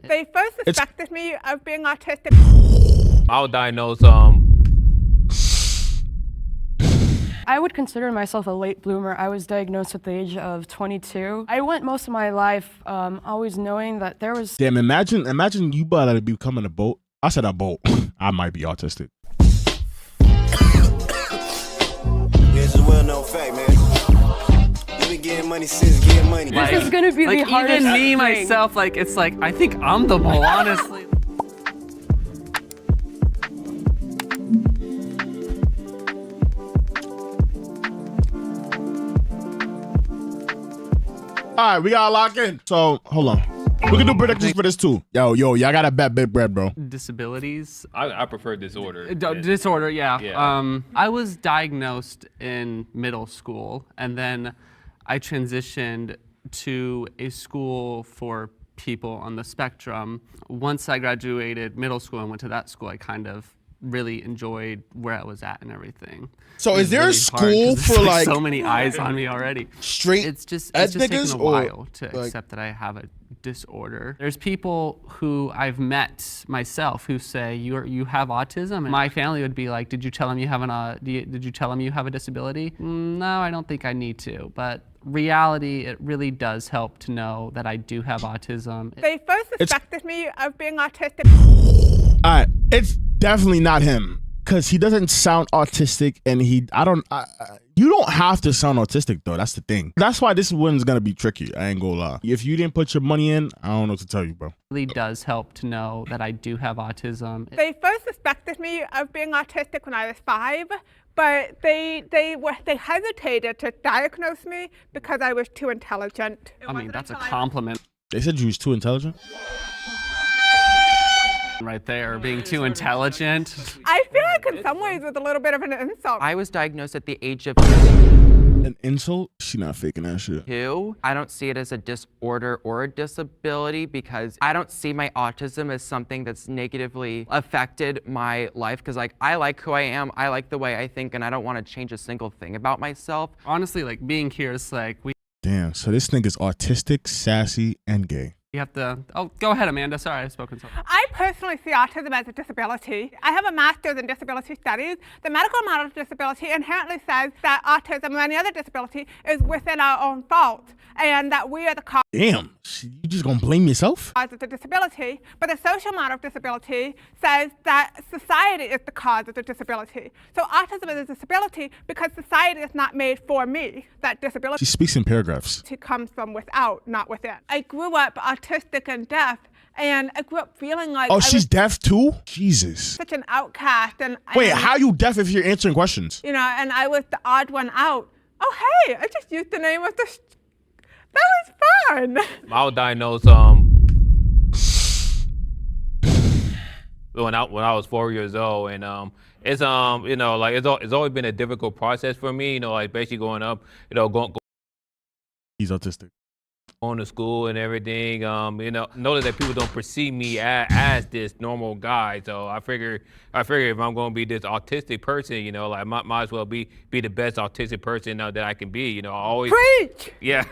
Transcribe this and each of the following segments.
They first suspected me of being autistic. I was diagnosed, I would consider myself a late bloomer. I was diagnosed at the age of 22. I went most of my life always knowing that there was... Damn, imagine you about to become in a boat. I said a boat. I might be autistic. It's a well-known fact, man. We've been getting money since getting money. This is gonna be the hardest even me, thing. myself, like, it's like, I think I'm the mole, honestly. All right, we gotta lock in. So, hold on. We can do predictions for this too. Yo, y'all gotta bet big bread, bro. Disabilities. I prefer disorder. Disorder, yeah. Yeah. I was diagnosed in middle school, and then I transitioned to a school for people on the spectrum. Once I graduated middle school and went to that school, I kind of really enjoyed where I was at and everything. So It is was there a really school hard 'cause for there's, like so many eyes on me already? straight It's just ed taken niggas, a or, while to like- accept that I have a disorder. There's people who I've met myself who say you have autism, and my family would be like, did you tell him you have did you tell him you have a disability? No, I don't think I need to. But reality, it really does help to know that I do have autism. They first suspected me of being autistic. All right, it's definitely not him because he doesn't sound autistic, and you don't have to sound autistic though. That's the thing. That's why this one's gonna be tricky. I ain't gonna lie. If you didn't put your money in, I don't know what to tell you, bro. It really does help to know that I do have autism. They first suspected me of being autistic when I was 5, but they hesitated to diagnose me because I was too intelligent. I mean, that's a compliment They said you was too intelligent. right there, being too intelligent. I feel like in some ways it was a little bit of an insult. I was diagnosed at the age of An insult? She not faking that shit. 2. I don't see it as a disorder or a disability because I don't see my autism as something that's negatively affected my life, because like I like who I am, I like the way I think, and I don't want to change a single thing about myself. Honestly, like being here is like we Damn, so this nigga's autistic, sassy, and gay. have to. Oh, go ahead, Amanda. Sorry, I've spoken so much. I personally see autism as a disability. I have a master's in disability studies. The medical model of disability inherently says that autism or any other disability is within our own fault, and that we are the cause Damn, you just gonna blame yourself? of the disability. But the social model of disability says that society is the cause of the disability. So autism is a disability because society is not made for me. That disability She speaks in paragraphs. comes from without, not within. I grew up autistic and deaf, and I grew up feeling like Oh, I she's was deaf too? Jesus. such an outcast. And Wait, and, how you deaf if you're answering questions? You know, and I was the odd one out. Oh, hey, I just used the name of the. That was fun. I was diagnosed when I was 4 years old, and it's you know, like it's always been a difficult process for me. You know, like basically going up, you know, going He's autistic. to school and everything. You know, notice that people don't perceive me as this normal guy. So I figure if I'm gonna be this autistic person, you know, like might as well be the best autistic person that I can be. You know, I always Preach. yeah.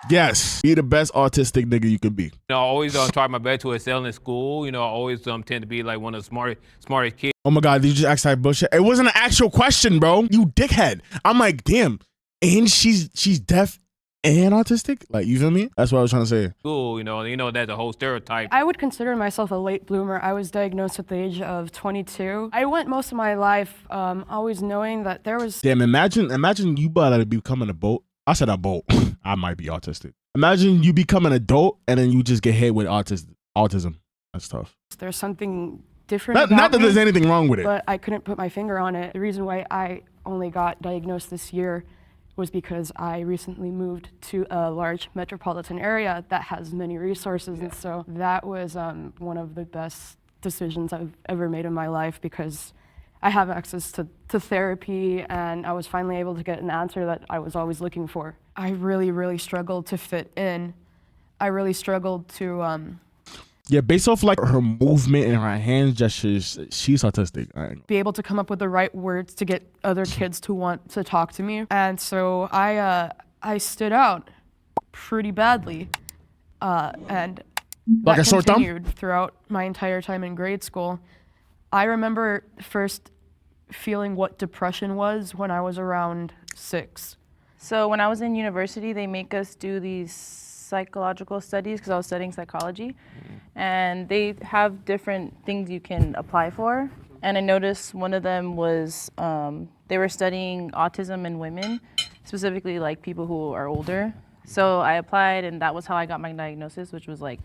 Yes, be the best autistic nigga you can be. You know, I always try my best to excel in school. You know, I always tend to be like one of the smartest kids. Oh my God, did you just ask that bullshit? It wasn't an actual question, bro. You dickhead. I'm like, damn. And she's deaf and autistic? Like, you feel me? That's what I was trying to say. School, you know, that's a whole stereotype. I would consider myself a late bloomer. I was diagnosed at the age of 22. I went most of my life always knowing that there was... Damn, imagine you about to become a boat. I said a boat. I might be autistic. Imagine you become an adult and then you just get hit with autism. That's tough. There's something different Not about that there's me, anything wrong with it. but I couldn't put my finger on it. The reason why I only got diagnosed this year was because I recently moved to a large metropolitan area that has many resources, and so that was one of the best decisions I've ever made in my life, because I have access to therapy, and I was finally able to get an answer that I was always looking for. I really, really struggled to fit in. I really struggled to Yeah, based off like her movement and her hand gestures, she's autistic. be able to come up with the right words to get other kids to want to talk to me. And so I stood out pretty badly. And Like that a sore thumb? continued throughout my entire time in grade school. I remember first feeling what depression was when I was around 6. So when I was in university, they make us do these psychological studies because I was studying psychology. And they have different things you can apply for. And I noticed one of them was they were studying autism in women, specifically like people who are older. So I applied, and that was how I got my diagnosis, which was like,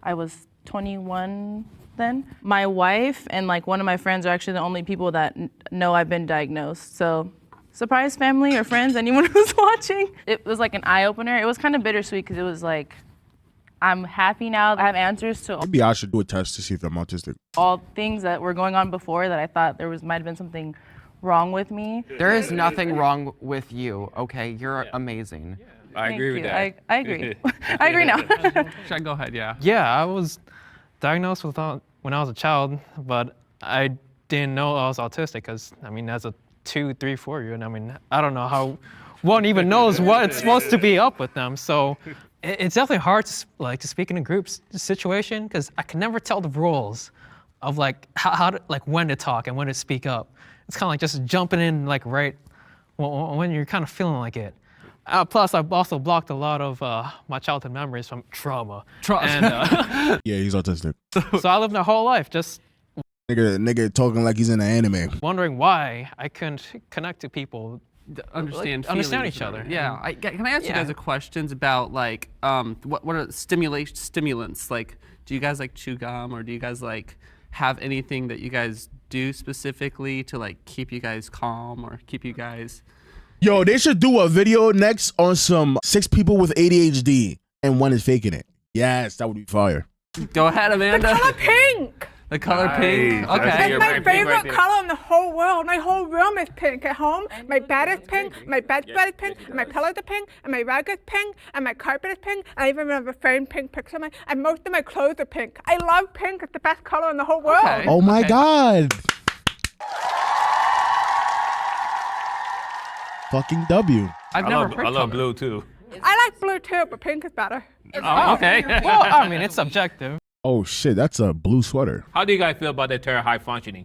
I was 21 then. My wife and like one of my friends are actually the only people that know I've been diagnosed. So surprise family or friends, anyone who's watching. It was like an eye-opener. It was kind of bittersweet because it was like, I'm happy now. I have answers to Maybe I should do a test to see if I'm autistic. all things that were going on before that I thought there might have been something wrong with me. There is nothing wrong with you, okay? You're amazing. I agree with Thank that. you. I agree. I agree now. Should I go ahead? Yeah. Yeah, I was diagnosed with when I was a child, but I didn't know I was autistic because, I mean, as a 2, 3, 4-year-old, I mean, I don't know how one even knows what it's supposed to be up with them. So it's definitely hard to speak in a group situation because I can never tell the rules of like how to, like when to talk and when to speak up. It's kind of like just jumping in like right when you're kind of feeling like it. Plus, I've also blocked a lot of my childhood memories from trauma. And, Yeah, he's autistic. so I lived my whole life just Nigga talking like he's in an anime. wondering why I couldn't connect to people. Understand understand feelings each other. Yeah. Can I ask you guys a questions about like what are stimulants? Like, do you guys like chew gum, or do you guys like have anything that you guys do specifically to like keep you guys calm or keep you guys? Yo, they should do a video next on some 6 people with ADHD and one is faking it. Yes, that would be fire. Go ahead, Amanda. Color pink. The color pink. Nice. Okay. That's You're my wearing pink favorite right there. color in the whole world. My whole room is pink. At home, my bed is pink, my bedspread is pink, and my pillows are pink, and my rug is pink, and my carpet is pink. I even have a framed pink picture of my, and most of my clothes are pink. I love pink. It's the best color in the whole world. Okay. Oh my God. Fucking W. I've I never love, heard I love color. blue too. I like blue too, but pink is better. Oh, okay. Well, I mean, it's subjective. Oh shit, that's a blue sweater. How do you guys feel about that term high functioning?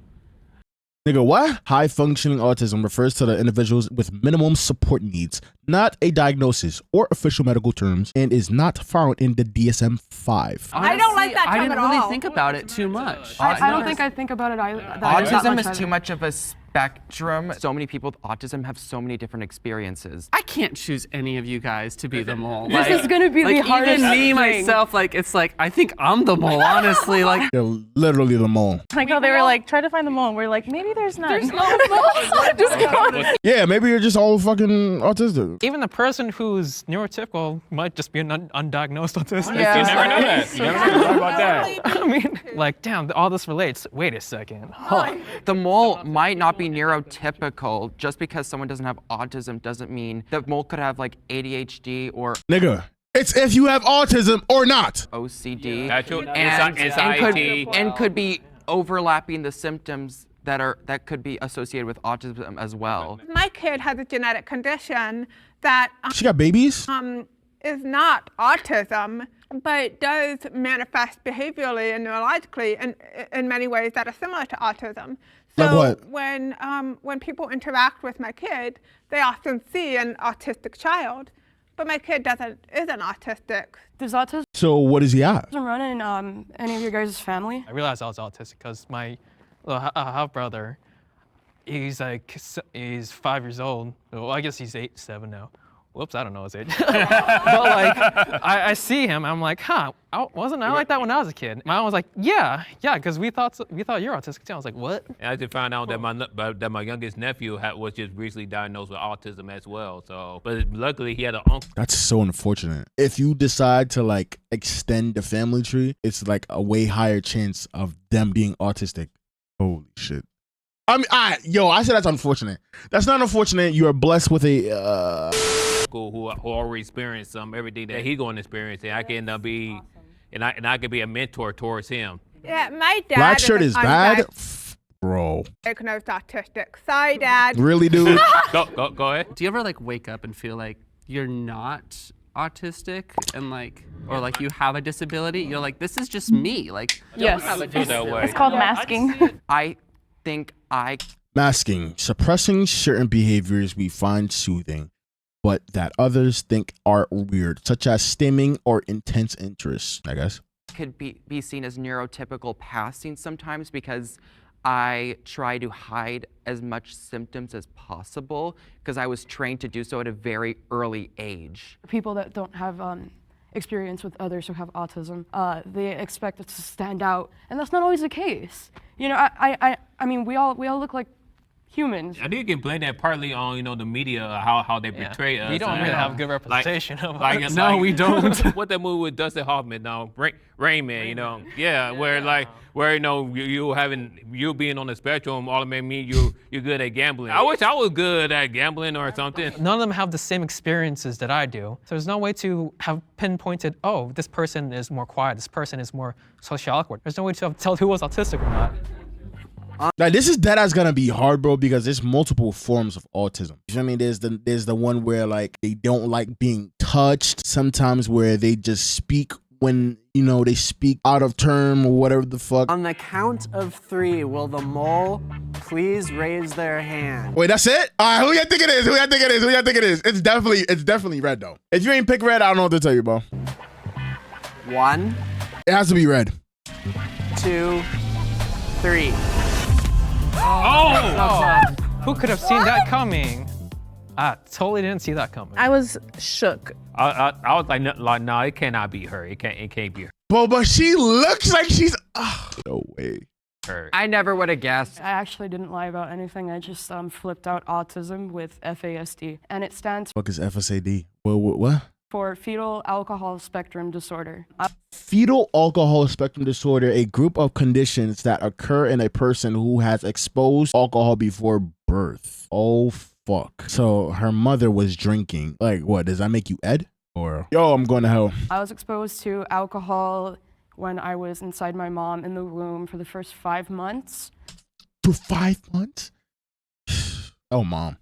Nigga, what? High functioning autism refers to the individuals with minimum support needs, not a diagnosis or official medical terms, and is not found in the DSM-5. I don't like that I term didn't at really all. think about it too much. I don't think I think about it either. that Autism much is either. too much of a spectrum. So many people with autism have so many different experiences. I can't choose any of you guys to be the mole. This is gonna be the like, hardest even me thing. myself, like it's like I think I'm the mole, honestly. Like They're literally the mole. Like how they were like, try to find the mole, and we're like, maybe there's none. There's no Just go on. Yeah, maybe you're just all fucking autistic. Even the person who's neurotypical might just be an undiagnosed autistic. Yeah. You never know that. You never know about that. I mean, like, damn, all this relates. Wait a second. Huh. The mole might not be neurotypical. Just because someone doesn't have autism doesn't mean the mole could have like ADHD or Nigga, it's if you have autism or not. OCD Actual and anxiety. could be overlapping the symptoms that could be associated with autism as well. My kid has a genetic condition that She got babies? is not autism, but does manifest behaviorally and neurologically in many ways that are similar to autism. So Like what? when people interact with my kid, they often see an autistic child, but my kid isn't autistic. Does autism So what does he have? run in any of your guys' family? I realized I was autistic because my little half brother, he's 5 years old. Well, I guess he's 7 now. Whoops, I don't know his age. But like, I see him, I'm like, wasn't I like that when I was a kid? My mom was like, yeah, because we thought you're autistic too. I was like, what? And I just found out that my youngest nephew was just recently diagnosed with autism as well. So, but luckily he had an uncle. That's so unfortunate. If you decide to like extend the family tree, it's like a way higher chance of them being autistic. Holy shit. I mean, I said that's unfortunate. That's not unfortunate. You are blessed with a Who already experienced everything that he's going to experience, and I can be, and I can be a mentor towards him. Yeah, my dad black shirt is bad. Bro. Diagnosed autistic. Sorry, Dad. Really, dude? Go ahead. do you ever like wake up and feel like you're not autistic and like, or like you have a disability, you're like, this is just me. Like, Yes. don't have a Feel that way. It's called masking. I think I Masking, suppressing certain behaviors we find soothing, but that others think are weird, such as stimming or intense interest, I guess. could be seen as neurotypical passing sometimes because I try to hide as much symptoms as possible because I was trained to do so at a very early age. People that don't have experience with others who have autism, they expect it to stand out, and that's not always the case. You know, I mean, we all look like humans. I think you can blame that partly on, you know, the media, how they portray us. We don't really have good representation of us. No, we don't. What that movie with Dustin Hoffman, Rain Man, you know, where you know you being on the spectrum automatically mean you're good at gambling. I wish I was good at gambling or something. None of them have the same experiences that I do. So there's no way to have pinpointed, oh, this person is more quiet, this person is more socially awkward. There's no way to tell who was autistic or not. Like, this is deadass gonna be hard, bro, because there's multiple forms of autism. You know what I mean? There's the one where like they don't like being touched. Sometimes where they just speak when, you know, they speak out of term or whatever the fuck. On the count of 3, will the mole please raise their hand? Wait, that's it? All right, who y'all think it is? Who y'all think it is? Who y'all think it is? It's definitely red though. If you ain't pick red, I don't know what to tell you, bro. 1, It has to be red. 2, 3. Who could have seen that coming? I totally didn't see that coming. I was shook. I was like, no, it cannot be her. It can't be But she looks like she's. No way. her. I never would have guessed. I actually didn't lie about anything. I just flipped out autism with FASD, and it stands Fuck is FSAD? What? for fetal alcohol spectrum disorder. Fetal alcohol spectrum disorder, a group of conditions that occur in a person who has exposed alcohol before birth. Oh fuck. So her mother was drinking. Like, what, does that make you Ed? Or yo, I'm going to hell. I was exposed to alcohol when I was inside my mom in the womb for the first 5 months. For 5 months? Oh, mom.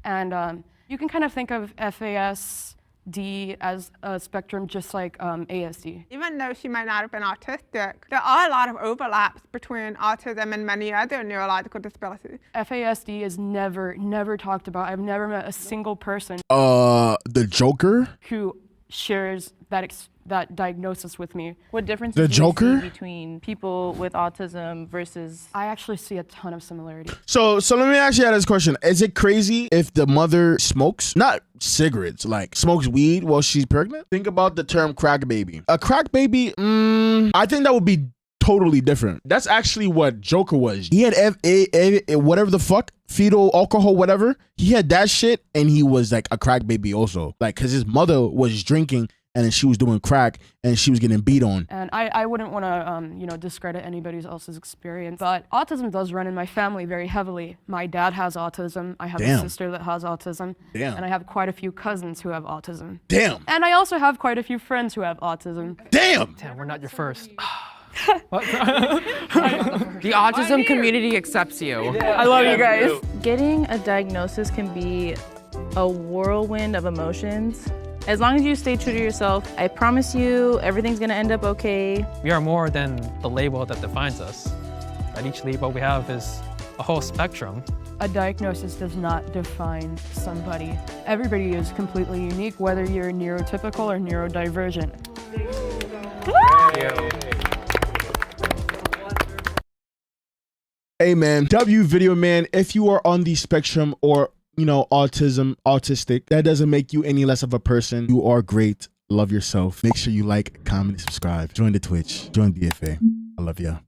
And you can kind of think of FASD as a spectrum just like ASD. Even though she might not have been autistic, there are a lot of overlaps between autism and many other neurological disabilities. FASD is never talked about. I've never met a single person The Joker? who shares that diagnosis with me. What differences The do you Joker? see between people with autism versus... I actually see a ton of similarity. So let me ask you this question. Is it crazy if the mother smokes, not cigarettes, like smokes weed while she's pregnant? Think about the term crack baby. A crack baby, I think that would be totally different. That's actually what Joker was. He had whatever the fuck, fetal alcohol, whatever. He had that shit, and he was like a crack baby also. Like, cause his mother was drinking and then she was doing crack and she was getting beat on. And I wouldn't want to, discredit anybody else's experience, but autism does run in my family very heavily. My dad has autism. I have a sister that has autism. Damn. And I have quite a few cousins who have autism. Damn. And I also have quite a few friends who have autism. Damn. Damn, we're not your first. The autism community accepts you. I love you guys. Getting a diagnosis can be a whirlwind of emotions. As long as you stay true to yourself, I promise you everything's gonna end up okay. We are more than the label that defines us. At each label we have is a whole spectrum. A diagnosis does not define somebody. Everybody is completely unique, whether you're neurotypical or neurodivergent. Hey man, W video man, if you are on the spectrum or autistic, that doesn't make you any less of a person. You are great. Love yourself. Make sure you like, comment, subscribe. Join the Twitch. Join DFA. I love ya.